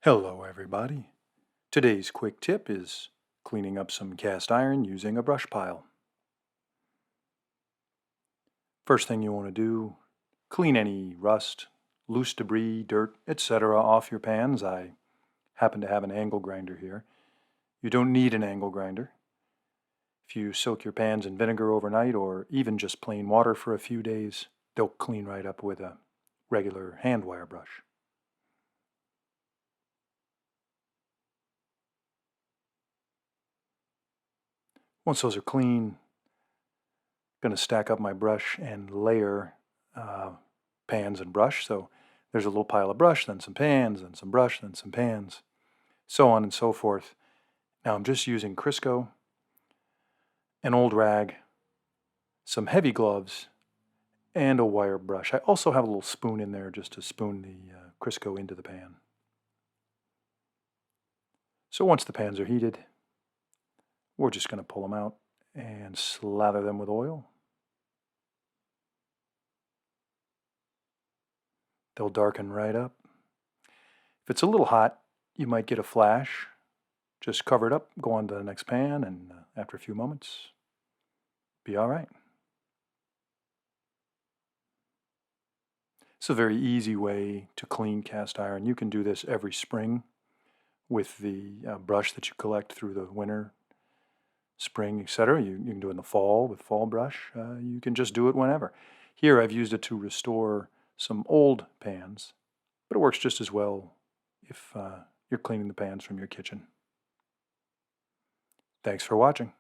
Hello, everybody. Today's quick tip is cleaning up some cast iron using a brush pile. First thing you want to do, clean any rust, loose debris, dirt, etc. off your pans. I happen to have an angle grinder here. You don't need an angle grinder. If you soak your pans in vinegar overnight or even just plain water for a few days, they'll clean right up with a regular hand wire brush. Once those are clean, going to stack up my brush and layer uh, pans and brush. So there's a little pile of brush, then some pans, then some brush, then some pans, so on and so forth. Now I'm just using Crisco, an old rag, some heavy gloves, and a wire brush. I also have a little spoon in there just to spoon the Crisco into the pan. So once the pans are heated, we're just going to pull them out and slather them with oil. They'll darken right up. If it's a little hot, you might get a flash. Just cover it up, go on to the next pan, and after a few moments, be all right. It's a very easy way to clean cast iron. You can do this every spring with the brush that you collect through the winter, spring, etc. You can do it in the fall with fall brush. You can just do it whenever. Here I've used it to restore some old pans, but it works just as well if you're cleaning the pans from your kitchen. Thanks for watching.